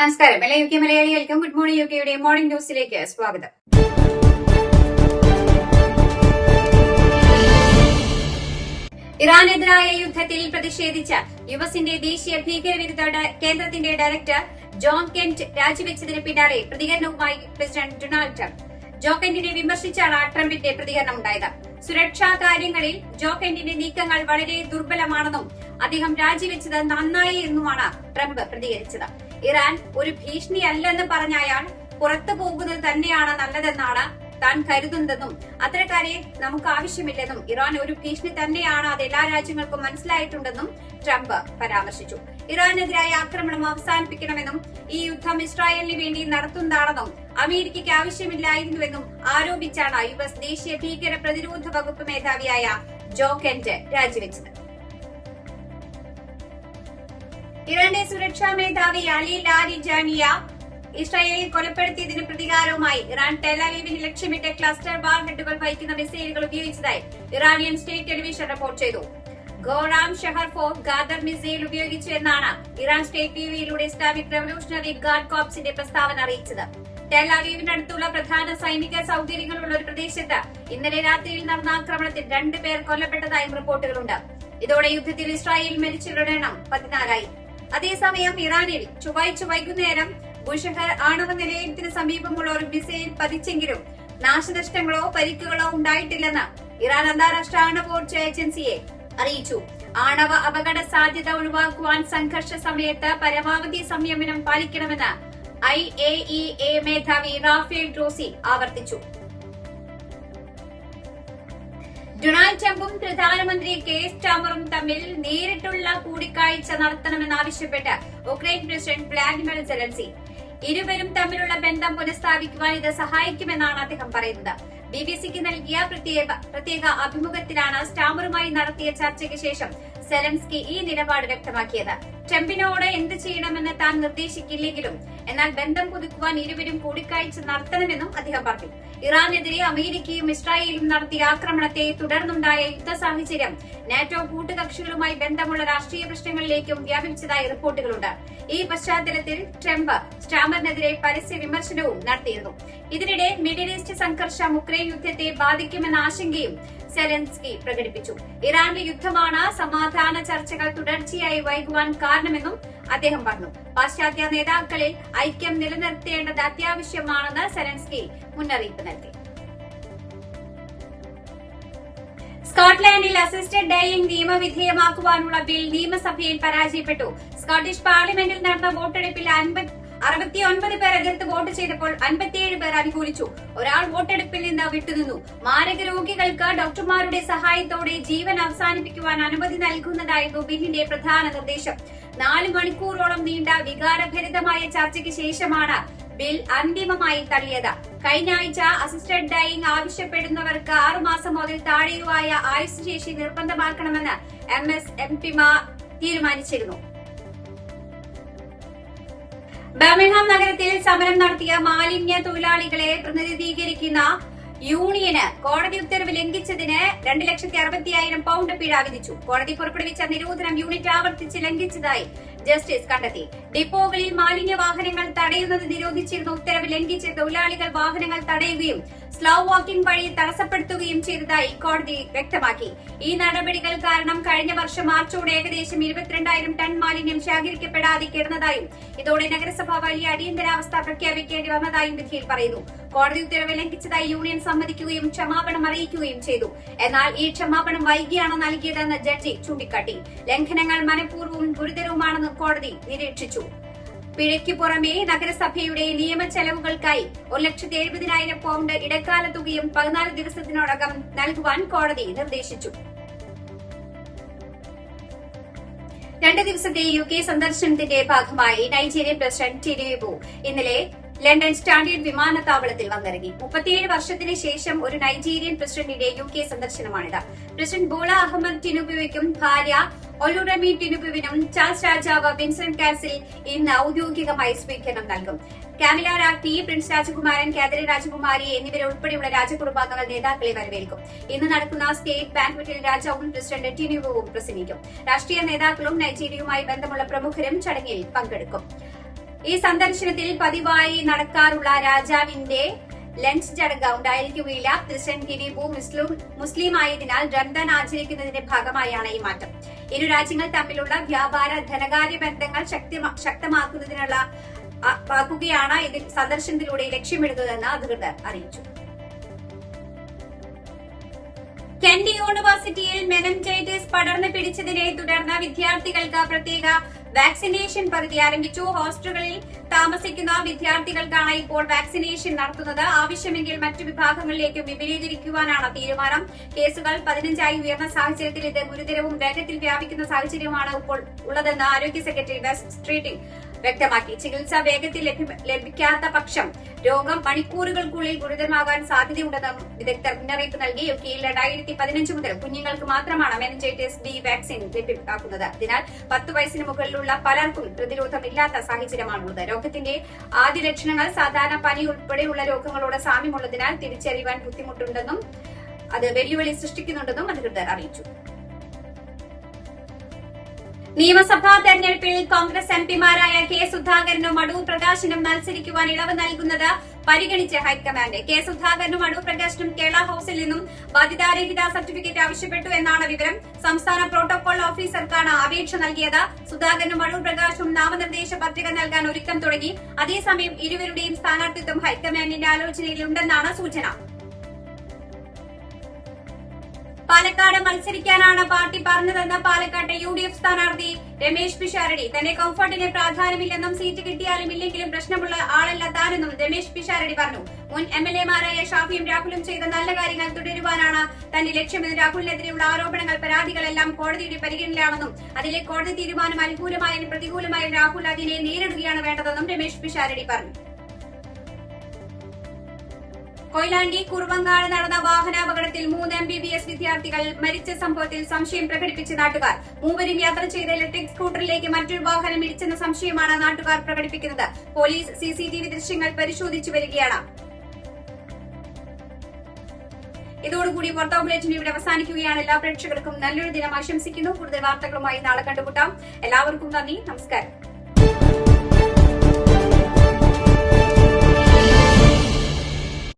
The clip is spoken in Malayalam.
നമസ്കാരം. എല്ലാ യുകെ മലയാളികൾക്കും ഗുഡ് മോർണിംഗ് യുകെയുടെ മോർണിംഗ് ന്യൂസിലേക്ക് സ്വാഗതം. ഇറാനെതിരായ യുദ്ധത്തിൽ പ്രതിഷേധിച്ച യുഎസിന്റെ ദേശീയ ഭീകരവിരുദ്ധ കേന്ദ്രത്തിന്റെ ഡയറക്ടർ ജോൺ കെന്റ് രാജിവെച്ചതിന് പിന്നാലെ പ്രതികരണവുമായി പ്രസിഡന്റ് ഡൊണാൾഡ് ട്രംപ്. ജോ കെന്റിനെ വിമർശിച്ചാണ് ട്രംപിന്റെ പ്രതികരണം ഉണ്ടായത്. സുരക്ഷാ കാര്യങ്ങളിൽ ജോ കെന്റിന്റെ നീക്കങ്ങൾ വളരെ ദുർബലമാണെന്നും അദ്ദേഹം രാജിവെച്ചത് നന്നായി എന്നുമാണ് ട്രംപ് പ്രതികരിച്ചത്. ഇറാൻ ഒരു ഭീഷണിയല്ലെന്ന് പറഞ്ഞ അയാൾ പുറത്തു പോകുന്നത് തന്നെയാണ് നല്ലതെന്നാണ് താൻ കരുതുന്നതെന്നും അത്തരക്കാരെ നമുക്ക് ആവശ്യമില്ലെന്നും ഇറാൻ ഒരു ഭീഷണി തന്നെയാണ്, അത് എല്ലാ രാജ്യങ്ങൾക്കും മനസ്സിലായിട്ടുണ്ടെന്നും ട്രംപ് പരാമർശിച്ചു. ഇറാനെതിരായ ആക്രമണം അവസാനിപ്പിക്കണമെന്നും ഈ യുദ്ധം ഇസ്രായേലിന് വേണ്ടി നടത്തുന്നതാണെന്നും അമേരിക്കയ്ക്ക് ആവശ്യമില്ലായിരുന്നുവെന്നും ആരോപിച്ചാണ് യുഎസ് ദേശീയ ഭീകര പ്രതിരോധ വകുപ്പ് മേധാവിയായ ജോ കെന്റ് രാജിവെച്ചത്. ഇറാന്റെ സുരക്ഷാ മേധാവി അലി ലാരിജാനിയ ഇസ്രായേലിൽ കൊലപ്പെടുത്തിയതിന് പ്രതികാരവുമായി ഇറാൻ ടെലവീവിന് ലക്ഷ്യമിട്ട് ക്ലസ്റ്റർ വാർഹെഡുകൾ വഹിക്കുന്ന മിസൈലുകൾ ഉപയോഗിച്ചതായി ഇറാനിയൻ സ്റ്റേറ്റ് ടെലിവിഷൻ റിപ്പോർട്ട് ചെയ്തു. Khorramshahr four Ghadr missile ഉപയോഗിച്ചു എന്നാണ് ഇറാൻ സ്റ്റേറ്റ് ടിവിയിലൂടെ ഇസ്ലാമിക് റവല്യൂഷണറി ഗാർഡ് കോർപ്സിന്റെ പ്രസ്താവന അറിയിച്ചത്. ടെലവീവിനടുത്തുള്ള പ്രധാന സൈനിക സൌകര്യങ്ങളുള്ള ഒരു പ്രദേശത്ത് ഇന്നലെ രാത്രിയിൽ നടന്ന ആക്രമണത്തിൽ 2 പേർ കൊല്ലപ്പെട്ടതായും റിപ്പോർട്ടുകളുണ്ട്. ഇതോടെ യുദ്ധത്തിൽ ഇസ്രായേൽ മരിച്ചവരുടെ എണ്ണം 14ആയി. അതേസമയം ഇറാനിൽ ചൊവ്വാഴ്ച വൈകുന്നേരം ബുഷഹർ ആണവ നിലയത്തിന് സമീപമുള്ള ഒരു മിസൈൽ പതിച്ചെങ്കിലും നാശനഷ്ടങ്ങളോ പരിക്കുകളോ ഉണ്ടായിട്ടില്ലെന്ന് ഇറാൻ അന്താരാഷ്ട്ര ആണവോർജ്ജ ഏജൻസിയെ അറിയിച്ചു. ആണവ അപകട സാധ്യത ഒഴിവാക്കുവാൻ സംഘർഷ സമയത്ത് പരമാവധി സംയമനം പാലിക്കണമെന്ന് IAEA മേധാവി റാഫേൽ ഗ്രോസി ആവർത്തിച്ചു. ഡൊണാൾഡ് ട്രംപും പ്രധാനമന്ത്രി കെയർ സ്റ്റാമറും തമ്മിൽ നേരിട്ടുള്ള കൂടിക്കാഴ്ച നടത്തണമെന്നാവശ്യപ്പെട്ട് ഉക്രൈൻ പ്രസിഡന്റ് വ്ളാഡിമിർ സെലൻസ്കി. ഇരുവരും തമ്മിലുള്ള ബന്ധം പുനഃസ്ഥാപിക്കുവാൻ ഇത് സഹായിക്കുമെന്നാണ് അദ്ദേഹം പറയുന്നത്. ബിബിസിക്ക് നൽകിയ പ്രത്യേക അഭിമുഖത്തിലാണ് സ്റ്റാമറുമായി നടത്തിയ ചർച്ചയ്ക്ക് ശേഷം സെലൻസ്കി ഈ നിലപാട് വ്യക്തമാക്കിയത്. ട്രംപിനോട് എന്ത് ചെയ്യണമെന്ന് താൻ നിർദ്ദേശിക്കില്ലെങ്കിലും എന്നാൽ ബന്ധം പുതുക്കുവാൻ ഇരുവരും കൂടിക്കാഴ്ച നടത്തണമെന്നും അദ്ദേഹം പറഞ്ഞു. ഇറാനെതിരെ അമേരിക്കയും ഇസ്രായേലും നടത്തിയ ആക്രമണത്തെ തുടർന്നുണ്ടായ യുദ്ധ സാഹചര്യം നാറ്റോ കൂട്ടുകക്ഷികളുമായി ബന്ധമുള്ള രാഷ്ട്രീയ പ്രശ്നങ്ങളിലേക്കും വ്യാപിച്ചതായി റിപ്പോർട്ടുകളുണ്ട്. ഈ പശ്ചാത്തലത്തിൽ ട്രംപ് സ്റ്റാമറിനെതിരെ പരസ്യ വിമർശനവും നടത്തിയിരുന്നു. ഇതിനിടെ മിഡിൽ ഈസ്റ്റ് സംഘർഷം ഉക്രൈൻ യുദ്ധത്തെ ബാധിക്കുമെന്ന ആശങ്കയും സെലൻസ്കി പ്രകടിപ്പിച്ചു. ഇറാനിലെ യുദ്ധമാണ് സമാധാന ചർച്ചകൾ തുടർച്ചയായി വൈകുവാൻ കാരണമെന്നും അദ്ദേഹം പറഞ്ഞു. പാശ്ചാത്യ നേതാക്കളിൽ ഐക്യം നിലനിർത്തേണ്ടത് അത്യാവശ്യമാണെന്ന് സെലൻസ്കി മുന്നറിയിപ്പ് നൽകി. സ്കോട്ട്ലാൻഡിൽ അസിസ്റ്റഡ് ഡൈയിങ് നിയമവിധേയമാക്കുവാനുള്ള ബിൽ നിയമസഭയിൽ പരാജയപ്പെട്ടു. സ്കോട്ടിഷ് പാർലമെന്റിൽ നടന്ന വോട്ടെടുപ്പിൽ 69 പേർ എതിർത്ത് വോട്ട് ചെയ്തപ്പോൾ 57 പേർ അനുകൂലിച്ചു. ഒരാൾ വോട്ടെടുപ്പിൽ നിന്ന് വിട്ടുനിന്നു. മാരക രോഗികൾക്ക് ഡോക്ടർമാരുടെ സഹായത്തോടെ ജീവൻ അവസാനിപ്പിക്കുവാൻ അനുമതി നൽകുന്നതായിരുന്നു ബില്ലിന്റെ പ്രധാന നിർദ്ദേശം. 4 മണിക്കൂറോളം നീണ്ട വികാരഭരിതമായ ചർച്ചയ്ക്ക് ശേഷമാണ് ബിൽ അന്തിമമായി തള്ളിയത്. കഴിഞ്ഞ ആഴ്ച അസിസ്റ്റഡ് ഡൈയിങ് ആവശ്യപ്പെടുന്നവർക്ക് 6 മാസം മുതൽ താഴെയുമായ ആയുസ് ശേഷി നിർബന്ധമാക്കണമെന്ന് MSMPമാർ തീരുമാനിച്ചിരുന്നു. ബർമിംഗ്ഹാം നഗരത്തിൽ സമരം നടത്തിയ മാലിന്യ തൊഴിലാളികളെ പ്രതിനിധീകരിക്കുന്ന യൂണിയന് കോടതി ഉത്തരവ് ലംഘിച്ചതിന് 2,60,000 പൗണ്ട് പിഴ വിധിച്ചു. കോടതി പുറപ്പെടുവിച്ച നിരോധനം യൂണിറ്റ് ആവർത്തിച്ച് ലംഘിച്ചതായി ജസ്റ്റിസ് കണ്ടെത്തി. ഡിപ്പോകളിൽ മാലിന്യ വാഹനങ്ങൾ തടയുന്നത് നിരോധിച്ചിരുന്ന ഉത്തരവ് ലംഘിച്ച് തൊഴിലാളികൾ വാഹനങ്ങൾ തടയുകയും സ്ലോ വാക്കിംഗ് വഴി തടസ്സപ്പെടുത്തുകയും ചെയ്തതായി കോടതി വ്യക്തമാക്കി. ഈ നടപടികൾ കാരണം കഴിഞ്ഞ വർഷം മാർച്ചോടെ ഏകദേശം 22,000 ടൺ മാലിന്യം ശേഖരിക്കപ്പെടാതെ കിടന്നതായും ഇതോടെ നഗരസഭ വലിയ അടിയന്തരാവസ്ഥ പ്രഖ്യാപിക്കേണ്ടി വന്നതായും വിധിയിൽ പറയുന്നു. കോടതി ഉത്തരവ് ലംഘിച്ചതായി യൂണിയൻ സമ്മതിക്കുകയും ക്ഷമാപണം അറിയിക്കുകയും ചെയ്തു. എന്നാൽ ഈ ക്ഷമാപണം വൈകിയാണ് നൽകിയതെന്ന് ജഡ്ജി ചൂണ്ടിക്കാട്ടി. ലംഘനങ്ങൾ മനഃപൂർവ്വവും ഗുരുതരവുമാണെന്ന് കോടതി നിരീക്ഷിച്ചു. പിഴയ്ക്കു പുറമെ നഗരസഭയുടെ നിയമ ചെലവുകൾക്കായി 1,70,000 പൗണ്ട് ഇടക്കാല തുകയും 14 ദിവസത്തിനോടകം നൽകുവാൻ കോടതി നിർദ്ദേശിച്ചു. 2 ദിവസത്തെ UK സന്ദർശനത്തിന്റെ ഭാഗമായി നൈജീരിയൻ പ്രസിഡന്റ് ടിനുബു ഇന്നലെ ലണ്ടൻ സ്റ്റാൻഡേർഡ് വിമാനത്താവളത്തിൽ വന്നിറങ്ങി. 37 വർഷത്തിന് ശേഷം ഒരു നൈജീരിയൻ പ്രസിഡന്റിന്റെ UK സന്ദർശനമാണിത്. പ്രസിഡന്റ് ബോള അഹമ്മദ് ടിനുബുവിനും ഭാര്യ ഒലുറമി ടിനുബുവിനും ചാൾസ് രാജാവ് വിൻസെന്റ് കാസിൽ ഇന്ന് ഔദ്യോഗികമായി സ്വീകരണം നൽകും. കാമില രാജ്ഞി, പ്രിൻസ് രാജകുമാരൻ, കാതറിൻ രാജകുമാരി എന്നിവരുൾപ്പെടെയുള്ള രാജകുടുംബാംഗങ്ങൾ നേതാക്കളെ വരവേൽക്കും. ഇന്ന് നടക്കുന്ന സ്റ്റേറ്റ് ബാങ്ക്വറ്റിൽ രാജാവും പ്രസിഡന്റ് ടിനുബുവും പ്രസംഗിക്കും. രാഷ്ട്രീയ നേതാക്കളും നൈജീരിയയുമായി ബന്ധമുള്ള പ്രമുഖരും ചടങ്ങിൽ പങ്കെടുക്കും. ഈ സന്ദർശനത്തിൽ പതിവായി നടക്കാറുള്ള രാജാവിന്റെ ലഞ്ച് ചടങ്ങ് ഉണ്ടായിരിക്കുകയില്ല. പ്രസിഡന്റ് കിരീബു മുസ്ലിം ആയതിനാൽ റംദാൻ ആചരിക്കുന്നതിന്റെ ഭാഗമായാണ് ഈ മാറ്റം. ഇരു രാജ്യങ്ങൾ തമ്മിലുള്ള വ്യാപാര ധനകാര്യ ബന്ധങ്ങൾ ശക്തമാക്കുന്നതിനുള്ള ഇതിൽ സന്ദർശനത്തിലൂടെ ലക്ഷ്യമിടുന്നതെന്ന് അധികൃതർ അറിയിച്ചു. കെൻഡ് യൂണിവേഴ്സിറ്റിയിൽ മെനിഞ്ചൈറ്റിസ് പടർന്നു പിടിച്ചതിനെ തുടർന്ന് വിദ്യാർത്ഥികൾക്ക് പ്രത്യേക വാക്സിനേഷൻ പദ്ധതി ആരംഭിച്ചു. ഹോസ്റ്റലുകളിൽ താമസിക്കുന്ന വിദ്യാർത്ഥികൾക്കാണ് ഇപ്പോൾ വാക്സിനേഷൻ നടത്തുന്നത്. ആവശ്യമെങ്കിൽ മറ്റു വിഭാഗങ്ങളിലേക്കും വിപുലീകരിക്കുവാനാണ് തീരുമാനം. കേസുകൾ 15 ഉയർന്ന സാഹചര്യത്തിൽ ഇത് ഗുരുതരവും വേഗത്തിൽ വ്യാപിക്കുന്ന സാഹചര്യമാണ് ഇപ്പോൾ ഉള്ളതെന്ന് ആരോഗ്യ സെക്രട്ടറി വെസ്റ്റ് സ്ട്രീറ്റിൽ വ്യക്തമാക്കി. ചികിത്സ വേഗത്തിൽ ലഭിക്കാത്ത പക്ഷം രോഗം മണിക്കൂറുകൾക്കുള്ളിൽ ഗുരുതരമാകാൻ സാധ്യതയുണ്ടെന്നും വിദഗ്ധർ മുന്നറിയിപ്പ് നൽകി. യുകെയിൽ 2015 മുതൽ കുഞ്ഞുങ്ങൾക്ക് മാത്രമാണ് മെനിഞ്ചൈറ്റിസ് ബി വാക്സിൻ ലഭ്യമാക്കുന്നത്. അതിനാൽ 10 വയസ്സിന് മുകളിലുള്ള പലർക്കും പ്രതിരോധമില്ലാത്ത സാഹചര്യമാണുള്ളത്. രോഗത്തിന്റെ ആദ്യ ലക്ഷണങ്ങൾ സാധാരണ പനി ഉൾപ്പെടെയുള്ള രോഗങ്ങളോട് സാമ്യമുള്ളതിനാൽ തിരിച്ചറിയുവാൻ ബുദ്ധിമുട്ടുണ്ടെന്നും അത് വെല്ലുവിളി സൃഷ്ടിക്കുന്നുണ്ടെന്നും അധികൃതർ അറിയിച്ചു. നിയമസഭാ തെരഞ്ഞെടുപ്പിൽ കോൺഗ്രസ് എംപിമാരായ കെ സുധാകരനും അടൂർ പ്രകാശിനും മത്സരിക്കുവാൻ ഇളവ് നൽകുന്നത് പരിഗണിച്ച് ഹൈക്കമാൻഡ്. കെ സുധാകരനും അടൂർ പ്രകാശിനും കേരള ഹൌസിൽ നിന്നും ബാധ്യതാരഹിത സർട്ടിഫിക്കറ്റ് ആവശ്യപ്പെട്ടു എന്നാണ് വിവരം. സംസ്ഥാന പ്രോട്ടോകോൾ ഓഫീസർക്കാണ് അപേക്ഷ നൽകിയത്. സുധാകരനും അടൂർ പ്രകാശും നാമനിർദ്ദേശ പത്രിക നൽകാൻ ഒരുക്കം തുടങ്ങി. അതേസമയം ഇരുവരുടെയും സ്ഥാനാർത്ഥിത്വം ഹൈക്കമാൻഡിന്റെ ആലോചനയിലുണ്ടെന്നാണ് സൂചന. പാലക്കാട് മത്സരിക്കാനാണ് പാർട്ടി പറഞ്ഞതെന്ന് പാലക്കാട്ടെ UDF സ്ഥാനാർത്ഥി രമേശ് പിഷാരടി. തന്റെ കംഫർട്ടിന് പ്രാധാന്യമില്ലെന്നും സീറ്റ് കിട്ടിയാലും ഇല്ലെങ്കിലും പ്രശ്നമുള്ള ആളല്ല താനെന്നും രമേശ് പിഷാരടി പറഞ്ഞു. മുൻ MLA-മാരായ ഷാഫിയും രാഹുലും ചെയ്ത നല്ല കാര്യങ്ങൾ തുടരുവാനാണ് തന്റെ ലക്ഷ്യമെന്ന് രാഹുലിനെതിരെയുള്ള ആരോപണങ്ങൾ പരാതികളെല്ലാം കോടതിയുടെ പരിഗണനയിലാണെന്നും അതിലെ കോടതി തീരുമാനം അനുകൂലമായാലും പ്രതികൂലമായും രാഹുൽ അതിനെ നേരിടുകയാണ് വേണ്ടതെന്നും രമേശ് പിഷാരടി പറഞ്ഞു. കൊയിലാണ്ടി കുറുവങ്ങാട് നടന്ന വാഹനാപകടത്തിൽ 3 MBBS വിദ്യാർത്ഥികൾ മരിച്ച സംഭവത്തിൽ സംശയം പ്രകടിപ്പിച്ച നാട്ടുകാർ. മൂവരും യാത്ര ചെയ്ത ഇലക്ട്രിക് സ്കൂട്ടറിലേക്ക് മറ്റൊരു വാഹനം ഇടിച്ചെന്ന സംശയമാണ് നാട്ടുകാർ പ്രകടിപ്പിക്കുന്നത്. പോലീസ് CCTV ദൃശ്യങ്ങൾ പരിശോധിച്ചു വരികയാണ്. ഇതോടുകൂടി വാർത്താ ബുള്ളറ്റിൻ ഇവിടെ അവസാനിക്കുകയാണ്. എല്ലാ പ്രേക്ഷകർക്കും നല്ലൊരു ദിനം ആശംസിക്കുന്നു. കൂടുതൽ വാർത്തകളുമായി നാളെ കണ്ടുമുട്ടാം. എല്ലാവർക്കും നന്ദി, നമസ്കാരം.